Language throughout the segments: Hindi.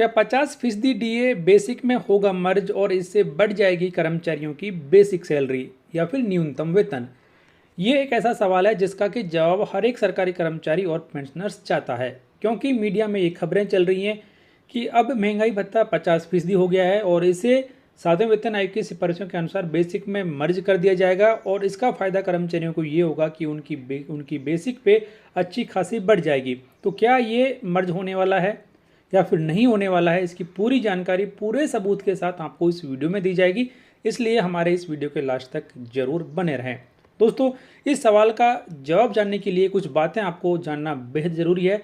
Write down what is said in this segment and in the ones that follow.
क्या 50% डीए बेसिक में होगा मर्ज और इससे बढ़ जाएगी कर्मचारियों की बेसिक सैलरी या फिर न्यूनतम वेतन? ये एक ऐसा सवाल है जिसका कि जवाब हर एक सरकारी कर्मचारी और पेंशनर्स चाहता है, क्योंकि मीडिया में ये खबरें चल रही हैं कि अब महंगाई भत्ता 50% हो गया है और इसे 7वें वेतन आयोग की सिफारिशों के अनुसार बेसिक में मर्ज कर दिया जाएगा और इसका फायदा कर्मचारियों को ये होगा कि उनकी बेसिक पे अच्छी खासी बढ़ जाएगी। तो क्या ये मर्ज होने वाला है या फिर नहीं होने वाला है, इसकी पूरी जानकारी पूरे सबूत के साथ आपको इस वीडियो में दी जाएगी, इसलिए हमारे इस वीडियो के लास्ट तक जरूर बने रहें। दोस्तों, इस सवाल का जवाब जानने के लिए कुछ बातें आपको जानना बेहद ज़रूरी है,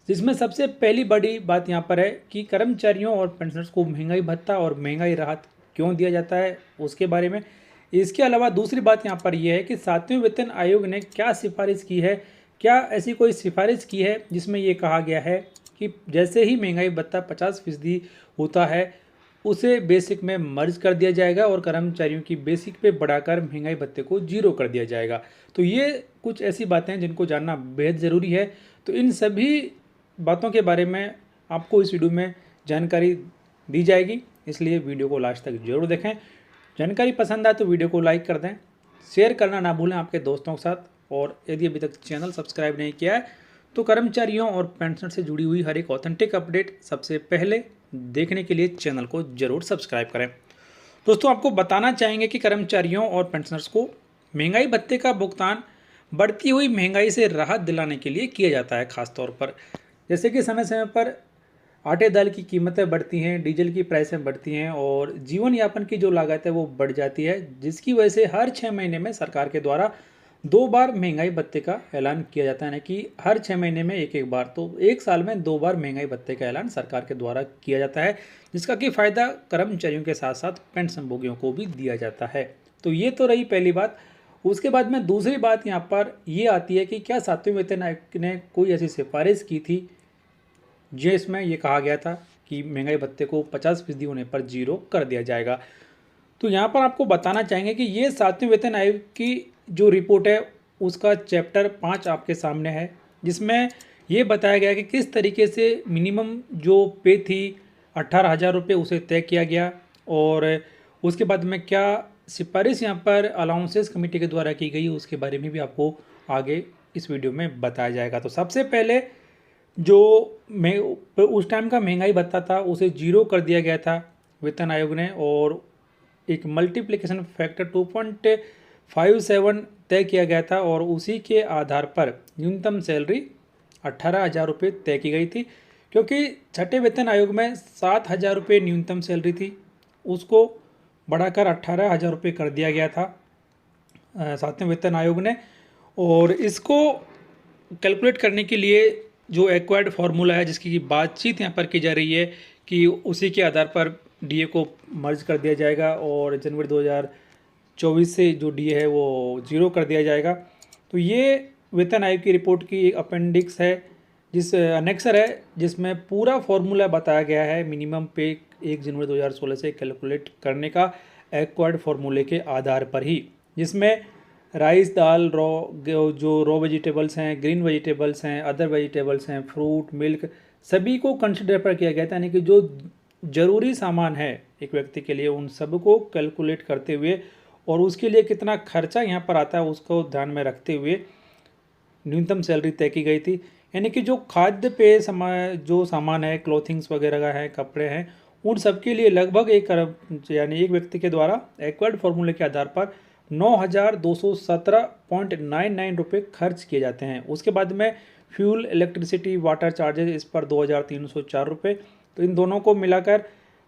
जिसमें सबसे पहली बड़ी बात यहाँ पर है कि कर्मचारियों और पेंशनर्स को महंगाई भत्ता और महंगाई राहत क्यों दिया जाता है, उसके बारे में। इसके अलावा दूसरी बात यहाँ पर यह है कि 7वें वेतन आयोग ने क्या सिफारिश की है, क्या ऐसी कोई सिफारिश की है जिसमें ये कहा गया है कि जैसे ही महंगाई भत्ता 50% होता है उसे बेसिक में मर्ज कर दिया जाएगा और कर्मचारियों की बेसिक पे बढ़ाकर महंगाई भत्ते को 0 कर दिया जाएगा। तो ये कुछ ऐसी बातें हैं जिनको जानना बेहद ज़रूरी है। तो इन सभी बातों के बारे में आपको इस वीडियो में जानकारी दी जाएगी, इसलिए वीडियो को लास्ट तक जरूर देखें। जानकारी पसंद आए तो वीडियो को लाइक कर दें, शेयर करना ना भूलें आपके दोस्तों के साथ, और यदि अभी तक चैनल सब्सक्राइब नहीं किया है तो कर्मचारियों और पेंशन से जुड़ी हुई हर एक ऑथेंटिक अपडेट सबसे पहले देखने के लिए चैनल को जरूर सब्सक्राइब करें। दोस्तों, आपको बताना चाहेंगे कि कर्मचारियों और पेंशनर्स को महंगाई भत्ते का भुगतान बढ़ती हुई महंगाई से राहत दिलाने के लिए किया जाता है। खासतौर पर जैसे कि समय समय पर आटे दाल की कीमतें बढ़ती हैं, डीजल की प्राइसें बढ़ती हैं और जीवन यापन की जो लागत है वो बढ़ जाती है, जिसकी वजह से हर 6 महीने में सरकार के द्वारा 2 बार महंगाई भत्ते का ऐलान किया जाता है। यानी कि हर 6 महीने में एक एक बार, तो एक साल में 2 बार महंगाई भत्ते का ऐलान सरकार के द्वारा किया जाता है, जिसका कि फ़ायदा कर्मचारियों के साथ साथ पेंशनभोगियों को भी दिया जाता है। तो ये तो रही पहली बात। उसके बाद में दूसरी बात यहाँ पर ये आती है कि क्या 7वें वेतन आयोग ने कोई ऐसी सिफारिश की थी जिसमें ये कहा गया था कि महंगाई भत्ते को 50% होने पर 0 कर दिया जाएगा। तो यहाँ पर आपको बताना चाहेंगे कि ये 7वें वेतन आयोग की जो रिपोर्ट है उसका चैप्टर 5 आपके सामने है, जिसमें ये बताया गया कि किस तरीके से मिनिमम जो पे थी 18,000 रुपये उसे तय किया गया, और उसके बाद में क्या सिफारिश यहाँ पर अलाउंसेस कमेटी के द्वारा की गई, उसके बारे में भी आपको आगे इस वीडियो में बताया जाएगा। तो सबसे पहले जो उस टाइम का महंगाई भत्ता था उसे 0 कर दिया गया था वेतन आयोग ने, और एक मल्टीप्लिकेशन फैक्टर 2.57 तय किया गया था, और उसी के आधार पर न्यूनतम सैलरी 18,000 रुपये तय की गई थी। क्योंकि छठे वेतन आयोग में 7,000 रुपये न्यूनतम सैलरी थी, उसको बढ़ाकर 18,000 रुपये कर दिया गया था 7वें वेतन आयोग ने। और इसको कैलकुलेट करने के लिए जो एक्वायर्ड फार्मूला है, जिसकी बातचीत यहाँ पर की जा रही है कि उसी के आधार पर डीए को मर्ज कर दिया जाएगा और जनवरी 2024 से जो डीए है वो 0 कर दिया जाएगा। तो ये वेतन आयोग की रिपोर्ट की एक अपेंडिक्स है, जिस अनेक्सर है, जिसमें पूरा फार्मूला बताया गया है मिनिमम पे 1 जनवरी 2016 से कैलकुलेट करने का एक्वायर्ड फार्मूले के आधार पर ही, जिसमें राइस, दाल, जो रॉ वेजिटेबल्स हैं, ग्रीन वेजिटेबल्स हैं, अदर वेजिटेबल्स हैं, फ्रूट, मिल्क, सभी को कंसिडर पर किया गया था। यानी कि जो ज़रूरी सामान है एक व्यक्ति के लिए उन सब को कैलकुलेट करते हुए और उसके लिए कितना खर्चा यहाँ पर आता है उसको ध्यान में रखते हुए न्यूनतम सैलरी तय की गई थी। यानी कि जो खाद्य पेय जो सामान है, क्लोथिंग्स वगैरह का है, कपड़े हैं, उन सब के लिए लगभग एक व्यक्ति के द्वारा एक्वायर्ड फार्मूले के आधार पर 9,217.99 रुपये खर्च किए जाते हैं। उसके बाद में फ्यूल, इलेक्ट्रिसिटी, वाटर चार्जेस, इस पर 2,304 रुपये। तो इन दोनों को मिलाकर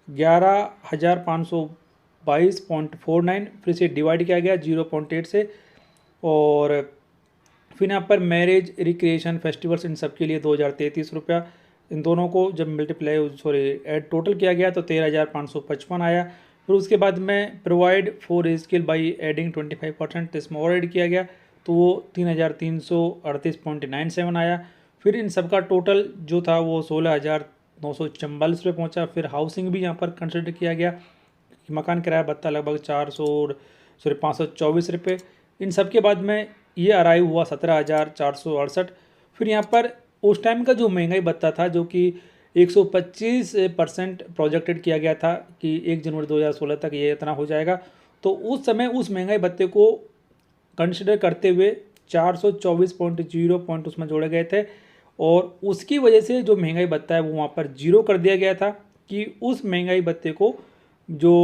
11,522.49 फिर से डिवाइड किया गया 0.8 से, और फिर यहाँ पर मैरिज, रिक्रिएशन, फेस्टिवल्स, इन सब के लिए 2,033 रुपया। इन दोनों को जब ऐड टोटल किया गया तो 13,555 आया। फिर उसके बाद में provide for skill by adding 25%, इसमें और ऐड किया गया तो वो 3,338.97 आया। फिर इन सब का टोटल जो था वो 16,944 रुपये पहुँचा। फिर हाउसिंग भी यहाँ पर कंसिडर किया गया, मकान किराया भत्ता लगभग 524 रुपये। इन सब के बाद में ये अराइव हुआ 17,468। फिर यहाँ पर उस टाइम का जो महंगाई भत्ता था, जो कि 125% प्रोजेक्टेड किया गया था कि 1 जनवरी 2016 तक ये इतना हो जाएगा। तो उस समय उस महंगाई भत्ते को कंसिडर करते हुए 424.0 पॉइंट उसमें जोड़े गए थे और उसकी वजह से जो महंगाई भत्ता है वो वहाँ पर जीरो कर दिया गया था कि उस महंगाई भत्ते को जो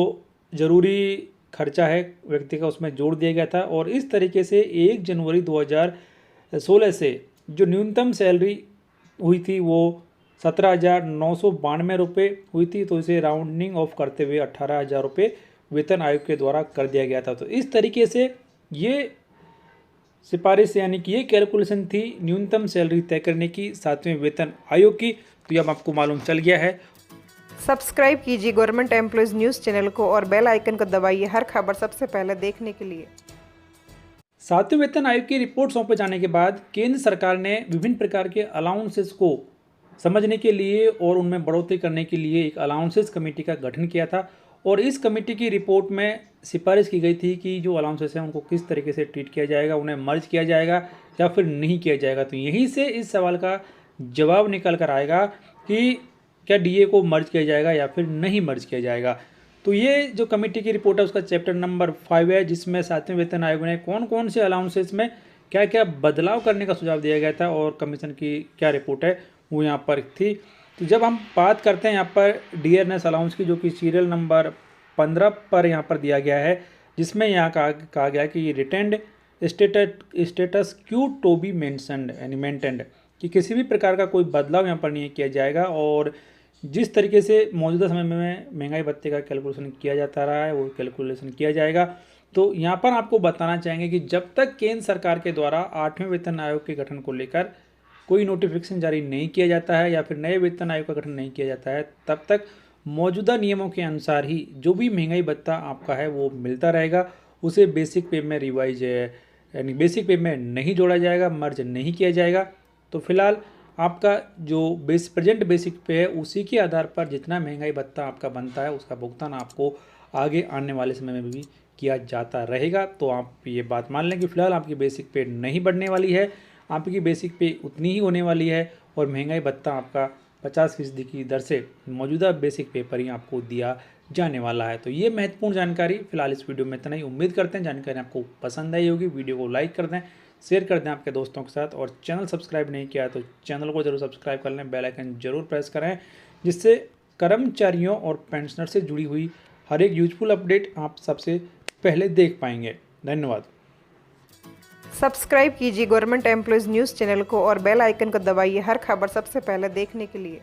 ज़रूरी खर्चा है व्यक्ति का उसमें जोड़ दिया गया था। और इस तरीके से 1 जनवरी 2016 से जो न्यूनतम सैलरी हुई थी वो 17,992 रुपये हुई थी। तो इसे राउंडिंग ऑफ करते हुए 18,000 रुपये वेतन आयोग के द्वारा कर दिया गया था। तो इस तरीके से ये सिफारिश यानी कि ये कैलकुलेशन थी न्यूनतम सैलरी तय करने की 7वें वेतन आयोग की। तो ये अब आपको मालूम चल गया है। सब्सक्राइब कीजिए गवर्नमेंट एम्प्लॉयज़ न्यूज़ चैनल को और बेल आइकन को दबाइए हर खबर सबसे पहले देखने के लिए। 7वें वेतन आयोग की रिपोर्ट सौंपे जाने के बाद केंद्र सरकार ने विभिन्न प्रकार के अलाउंसेस को समझने के लिए और उनमें बढ़ोतरी करने के लिए एक अलाउंसेस कमेटी का गठन किया था। और इस कमेटी की रिपोर्ट में सिफारिश की गई थी कि जो अलाउंसेस हैं उनको किस तरीके से ट्रीट किया जाएगा, उन्हें मर्ज किया जाएगा या फिर नहीं किया जाएगा। तो यहीं से इस सवाल का जवाब निकल कर आएगा कि क्या डीए को मर्ज किया जाएगा या फिर नहीं मर्ज किया जाएगा। तो ये जो कमेटी की रिपोर्ट है उसका चैप्टर नंबर 5 है, जिसमें 7वें वेतन आयोग ने कौन कौन से अलाउंसेस में क्या क्या बदलाव करने का सुझाव दिया गया था और कमीशन की क्या रिपोर्ट है वो यहाँ पर थी। तो जब हम बात करते हैं यहाँ पर डियरनेस अलाउंस की, जो कि सीरियल नंबर 15 पर यहाँ पर दिया गया है, जिसमें यहाँ कहा गया कि retained status quo to be mentioned यानी मेंटेन्ड, कि किसी भी प्रकार का कोई बदलाव यहाँ पर नहीं किया जाएगा। और जिस तरीके से मौजूदा समय में महंगाई भत्ते का कैलकुलेशन किया जाता रहा है वो कैलकुलेशन किया जाएगा। तो यहाँ पर आपको बताना चाहेंगे कि जब तक केंद्र सरकार के द्वारा 8वें वेतन आयोग के गठन को लेकर कोई नोटिफिकेशन जारी नहीं किया जाता है या फिर नए वेतन आयोग का गठन नहीं किया जाता है, तब तक मौजूदा नियमों के अनुसार ही जो भी महंगाई भत्ता आपका है वो मिलता रहेगा। उसे बेसिक पे में रिवाइज यानी बेसिक पे में नहीं जोड़ा जाएगा, मर्ज नहीं किया जाएगा। तो फिलहाल आपका जो प्रेजेंट बेसिक पे है उसी के आधार पर जितना महंगाई भत्ता आपका बनता है उसका भुगतान आपको आगे आने वाले समय में भी किया जाता रहेगा। तो आप ये बात मान लें कि फिलहाल आपकी बेसिक पे नहीं बढ़ने वाली है, आपकी बेसिक पे उतनी ही होने वाली है और महंगाई भत्ता आपका 50% की दर से मौजूदा बेसिक पे पर ही आपको दिया जाने वाला है। तो ये महत्वपूर्ण जानकारी फिलहाल इस वीडियो में इतना ही। उम्मीद करते हैं जानकारी आपको पसंद आई होगी। वीडियो को लाइक कर दें, शेयर कर दें आपके दोस्तों के साथ, और चैनल सब्सक्राइब नहीं किया तो चैनल को जरूर सब्सक्राइब कर लें, बेल आइकन जरूर प्रेस करें, जिससे कर्मचारियों और पेंशनर से जुड़ी हुई हर एक यूजफुल अपडेट आप सबसे पहले देख पाएंगे। धन्यवाद। सब्सक्राइब कीजिए गवर्नमेंट एम्प्लॉयज़ न्यूज़ चैनल को और बेल आइकन को दबाइए हर खबर सबसे पहले देखने के लिए।